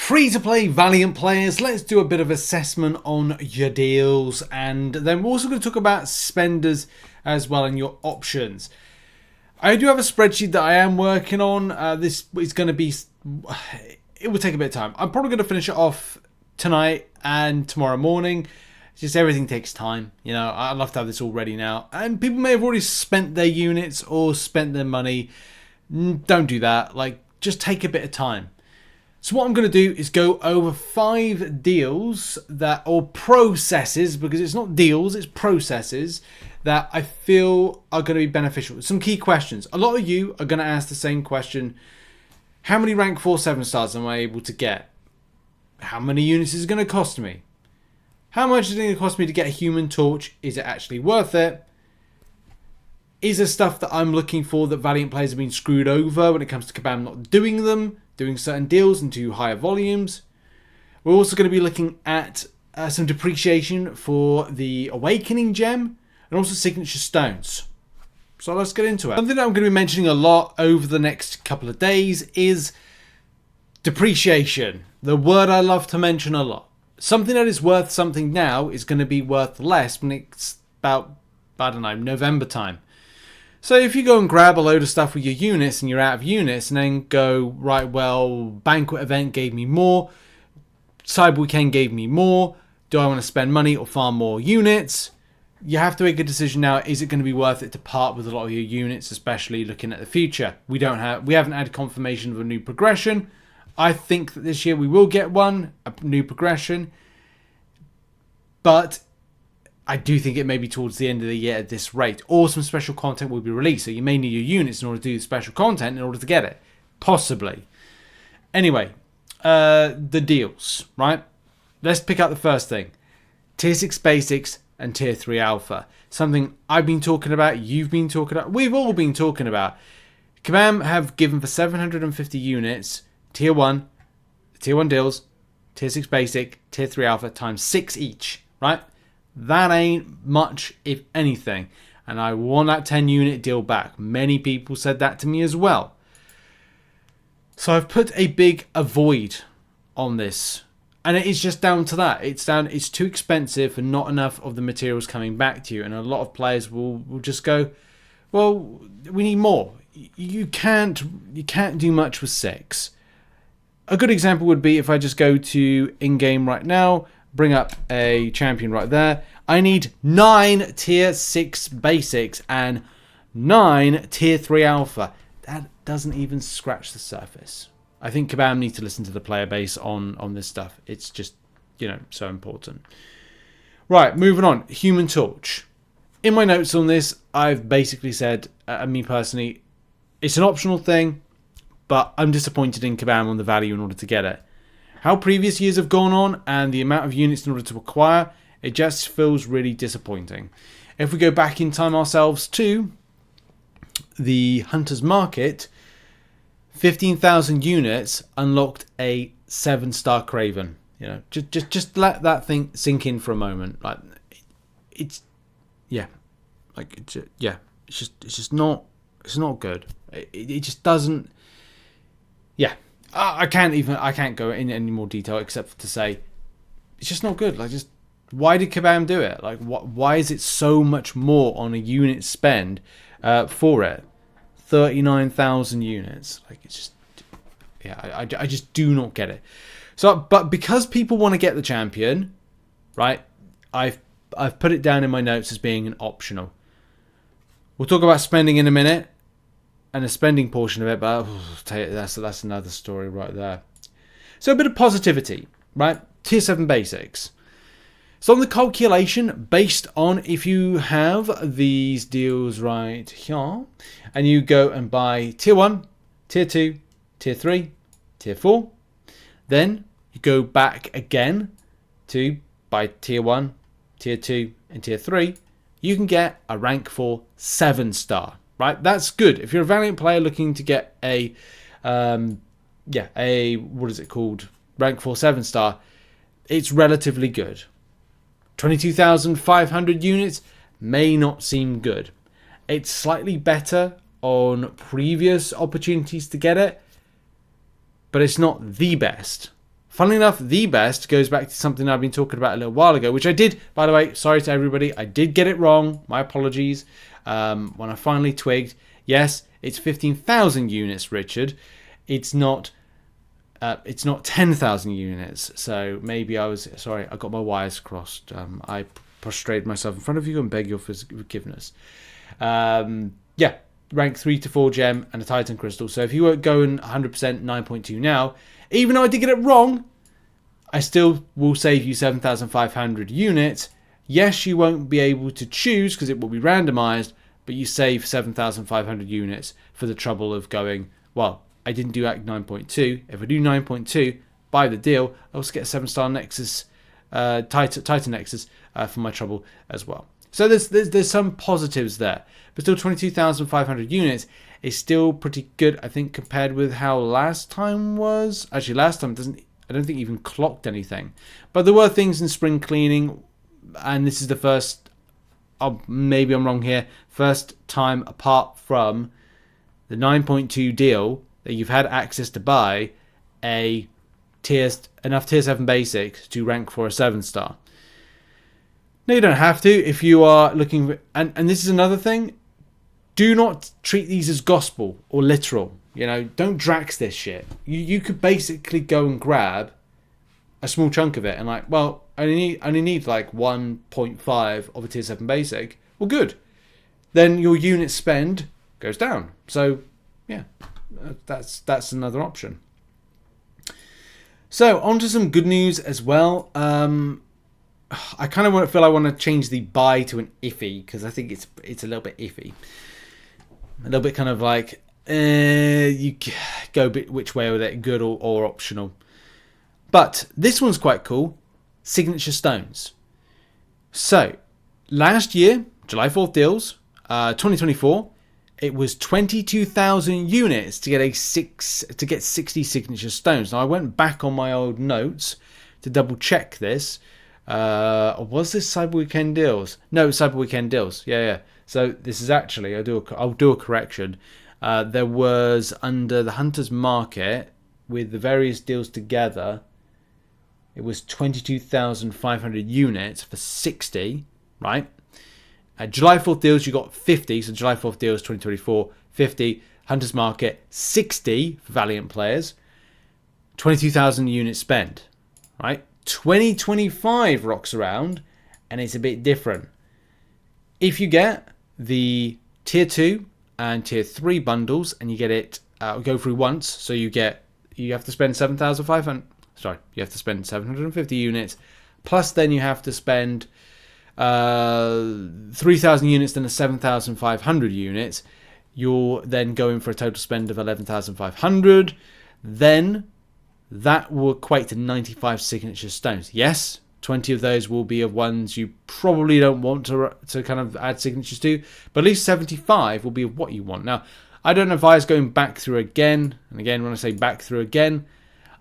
Free-to-play Valiant players, let's do a bit of assessment on your deals, and then we're also going to talk about spenders as well and your options. I do have a spreadsheet that I am working on. This is going to be... It will take a bit of time. I'm probably going to finish it off tonight and tomorrow morning. Just everything takes time. You know, I'd love to have this all ready now. And people may have already spent their units or spent their money. Don't do that. Like, just take a bit of time. So what I'm going to do is go over 5 deals that, or processes, because it's not deals, it's processes that I feel are going to be beneficial. Some key questions. A lot of you are going to ask the same question. How many rank 4 7 stars am I able to get? How many units is it going to cost me? How much is it going to cost me to get a human torch? Is it actually worth it? Is there stuff that I'm looking for that Valiant players have been screwed over when it comes to Kabam not doing them? Doing certain deals into higher volumes. We're also going to be looking at some depreciation for the Awakening Gem and also signature stones. So let's get into it. Something that I'm going to be mentioning a lot over the next couple of days is depreciation. The word I love to mention a lot. Something that is worth something now is going to be worth less when it's about, I don't know, November time. So if you go and grab a load of stuff with your units and you're out of units and then go, right, well, Banquet Event gave me more, Cyber Weekend gave me more, do I want to spend money or farm more units? You have to make a decision now, is it going to be worth it to part with a lot of your units, especially looking at the future? We haven't had confirmation of a new progression. I think that this year we will get one, a new progression, but I do think it may be towards the end of the year at this rate. Or some special content will be released. So you may need your units in order to do the special content in order to get it. Possibly. Anyway, the deals, right? Let's pick out the first thing. Tier 6 Basics and Tier 3 Alpha. Something I've been talking about, you've been talking about, we've all been talking about. Kabam have given for 750 units, Tier 1 deals, Tier 6 Basic, Tier 3 Alpha, times 6 each, right? That ain't much, if anything. And I want that 10 unit deal back. Many people said that to me as well. So I've put a big avoid on this. And it is just down to that. It's too expensive and not enough of the materials coming back to you. And a lot of players will just go, well, we need more. You can't do much with 6. A good example would be if I just go to in-game right now, bring up a champion right there. I need 9 Tier 6 Basics and 9 Tier 3 Alpha. That doesn't even scratch the surface. I think Kabam need to listen to the player base on this stuff. It's just, you know, so important. Right, moving on. Human Torch. In my notes on this, I've basically said, me personally, it's an optional thing, but I'm disappointed in Kabam on the value in order to get it. How previous years have gone on and the amount of units in order to acquire, it just feels really disappointing. If we go back in time ourselves to the Hunter's Market, 15,000 units unlocked a 7-star Craven. You know, just let that thing sink in for a moment. Like, it's just not good. It just doesn't. Yeah. I can't go in any more detail except to say it's just not good. Like, just why did Kabam do it? Like, why is it so much more on a unit spend for it? 39,000 units. Like, it's just, yeah, I just do not get it. So, but because people want to get the champion, right? I've put it down in my notes as being an optional. We'll talk about spending in a minute. And the spending portion of it, but that's another story right there. So a bit of positivity, right? Tier 7 Basics. So on the calculation, based on if you have these deals right here, and you go and buy Tier 1, Tier 2, Tier 3, Tier 4, then you go back again to buy Tier 1, Tier 2, and Tier 3, you can get a rank 4 7-star. Right, that's good. If you're a Valiant player looking to get a what is it called? Rank 4 7-star, it's relatively good. 22,500 units may not seem good. It's slightly better on previous opportunities to get it, but it's not the best Funnily enough, the best goes back to something I've been talking about a little while ago, which I did, by the way, sorry to everybody, I did get it wrong. My apologies. When I finally twigged, yes, it's 15,000 units, Richard. It's not 10,000 units. So maybe I got my wires crossed. I prostrated myself in front of you and beg your forgiveness. Yeah, rank 3 to 4 gem and a Titan Crystal. So if you weren't going 100% 9.2 now, even though I did get it wrong, I still will save you 7,500 units. Yes, you won't be able to choose because it will be randomized, but you save 7,500 units for the trouble of going, well, I didn't do Act 9.2. If I do 9.2, buy the deal, I also get a 7-star Nexus, Titan Nexus for my trouble as well. So there's some positives there. But still 22,500 units is still pretty good, I think, compared with how last time was. Actually, last time I don't think even clocked anything. But there were things in spring cleaning, and this is the first, maybe I'm wrong here, first time apart from the 9.2 deal that you've had access to buy enough tier 7 basics to rank for a 7-star. No, you don't have to if you are looking for, and this is another thing, do not treat these as gospel or literal. You know, don't Drax this shit. You could basically go and grab a small chunk of it and like, well, I only need like 1.5 of a tier 7 basic. Well, good. Then your unit spend goes down. So, yeah, that's another option. So, on to some good news as well. I kind of feel I want to change the buy to an iffy because I think it's a little bit iffy. A little bit kind of like, you go a bit which way with it, good or optional. But this one's quite cool. Signature stones. So, last year, July 4th deals, 2024, it was 22,000 units to get 60 signature stones. Now, I went back on my old notes to double check this. Or was this Cyber Weekend deals? No, Cyber Weekend deals. Yeah. So this is actually, I'll do a correction. There was under the Hunter's Market with the various deals together, it was 22,500 units for 60, right? At July 4th deals, you got 50. So July 4th deals 2024, 50. Hunter's Market, 60 for Valiant players. 22,000 units spent, right? 2025 rocks around and it's a bit different. If you get the tier 2 and tier 3 bundles and you get it go through once, so you have to spend 750 units, plus then you have to spend 3,000 units, then a 7,500 units, you're then going for a total spend of 11,500. Then that will equate to 95 signature stones. Yes, 20 of those will be of ones you probably don't want to kind of add signatures to, but at least 75 will be of what you want. Now, I don't advise going back through again, and again, when I say back through again,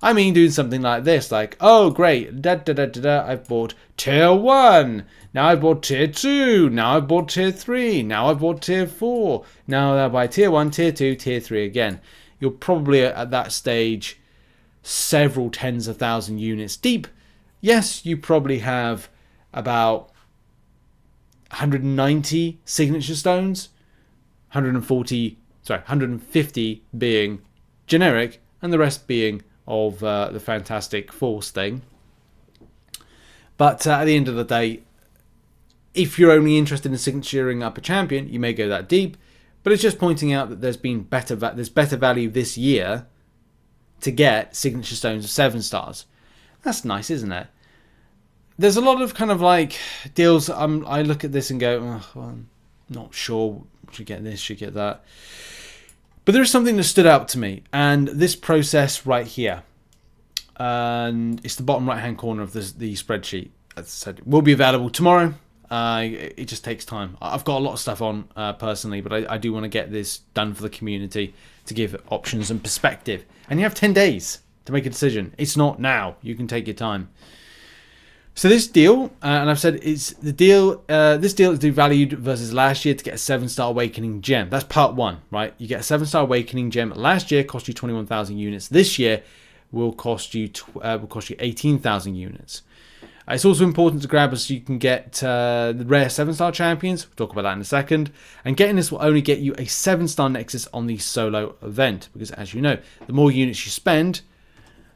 I mean doing something like this, like, oh great, I've bought tier 1, now I've bought tier 2, now I've bought tier 3, now I've bought tier 4, now I buy tier 1, tier 2, tier 3 again. You're probably at that stage several tens of thousand units deep. Yes, you probably have about 190 signature stones, 150 being generic, and the rest being of the Fantastic Force thing. But at the end of the day, if you're only interested in signaturing up a champion, you may go that deep. But it's just pointing out that there's better value this year to get signature stones of 7 stars. That's nice, isn't it? There's a lot of kind of like deals. I look at this and go, oh, well, I'm not sure. Should get this, should get that. But there is something that stood out to me, and this process right here, and it's the bottom right hand corner of the spreadsheet. As I said, it will be available tomorrow. It just takes time. I've got a lot of stuff on personally, but I do want to get this done for the community to give options and perspective. And you have 10 days to make a decision. It's not now. You can take your time. So this deal, and I've said it's the deal. This deal is devalued versus last year to get a 7-star Awakening gem. That's part 1, right? You get a 7-star Awakening gem. Last year cost you 21,000 units. This year, will cost you 18,000 units. It's also important to grab so you can get the rare 7-star champions. We'll talk about that in a second. And getting this will only get you a 7-star Nexus on the solo event. Because as you know, the more units you spend,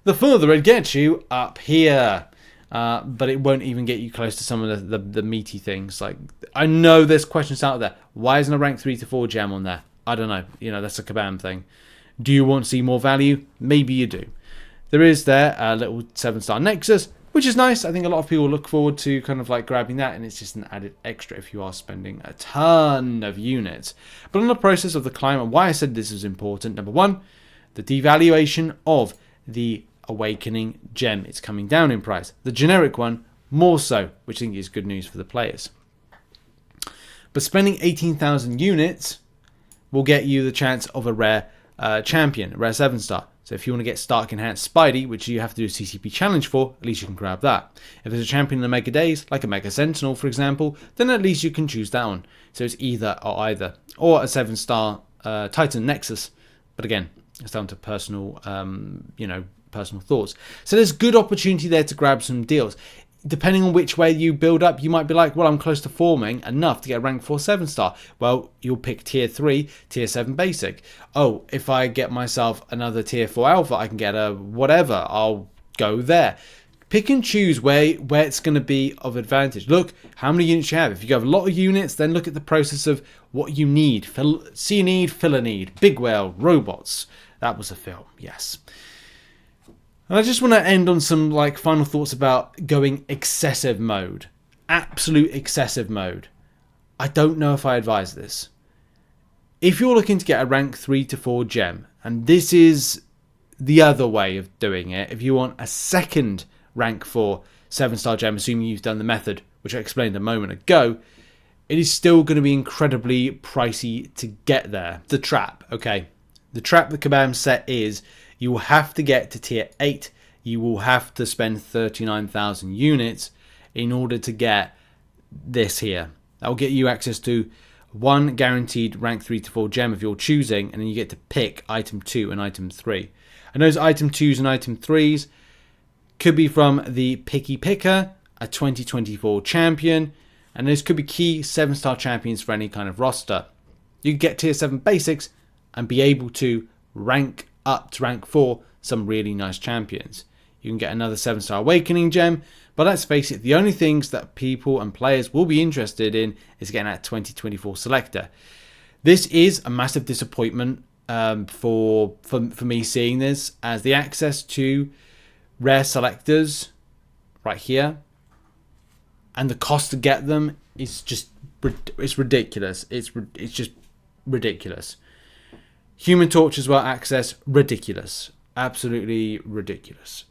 the further it gets you up here. But it won't even get you close to some of the meaty things. Like, I know there's questions out there. Why isn't a rank 3 to 4 gem on there? I don't know. You know, that's a Kabam thing. Do you want to see more value? Maybe you do. There is there a little 7-star Nexus, which is nice. I think a lot of people look forward to kind of like grabbing that, and it's just an added extra if you are spending a ton of units. But on the process of the climb, and why I said this is important, number one, the devaluation of the Awakening gem. It's coming down in price. The generic one, more so, which I think is good news for the players. But spending 18,000 units will get you the chance of a rare champion, a rare 7-star. So if you want to get Stark Enhanced Spidey, which you have to do a CCP challenge for, at least you can grab that. If there's a champion in the Mega Days, like a Mega Sentinel, for example, then at least you can choose that one. So it's either or either. Or a 7-star Titan Nexus. But again, it's down to personal, personal thoughts. So there's good opportunity there to grab some deals. Depending on which way you build up, you might be like, well, I'm close to forming enough to get a rank 4 7-star. Well, you'll pick tier 3, tier 7 basic. Oh, if I get myself another tier 4 alpha, I can get a whatever. I'll go there. Pick and choose where it's going to be of advantage. Look how many units you have. If you have a lot of units, then look at the process of what you need. See a need, fill a need. Big whale, robots. That was a film, yes. And I just want to end on some like final thoughts about going excessive mode. Absolute excessive mode. I don't know if I advise this. If you're looking to get a rank 3 to 4 gem, and this is the other way of doing it, if you want a second rank 4 7-star gem, assuming you've done the method, which I explained a moment ago, it is still going to be incredibly pricey to get there. The trap, okay. The trap the Kabam set is you will have to get to tier 8. You will have to spend 39,000 units in order to get this here. That will get you access to one guaranteed rank 3 to 4 gem if you're choosing, and then you get to pick item 2 and item 3. And those item 2s and item 3s could be from the Picky Picker, a 2024 champion, and those could be key 7-star champions for any kind of roster. You could get tier 7 basics and be able to rank up to rank 4 some really nice champions. You can get another 7-star Awakening gem, but let's face it, the only things that people and players will be interested in is getting that 2024 selector. This is a massive disappointment for me seeing this, as the access to rare selectors right here and the cost to get them is just it's ridiculous. It's just ridiculous. Human Torch as well, access, ridiculous. Absolutely ridiculous.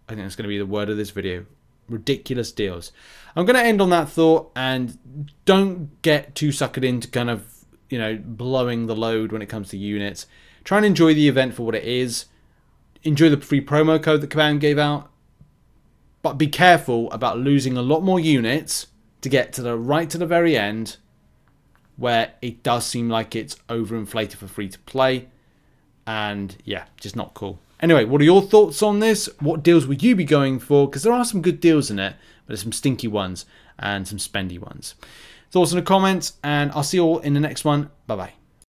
I think that's going to be the word of this video. Ridiculous deals. I'm going to end on that thought, and don't get too suckered into kind of, blowing the load when it comes to units. Try and enjoy the event for what it is. Enjoy the free promo code that Kabam gave out. But be careful about losing a lot more units to get to the very end, where it does seem like it's overinflated for free to play, and yeah, just not cool. Anyway, what are your thoughts on this? What deals would you be going for? Because there are some good deals in it, but there's some stinky ones and some spendy ones. Thoughts in the comments, and I'll see you all in the next one. Bye bye.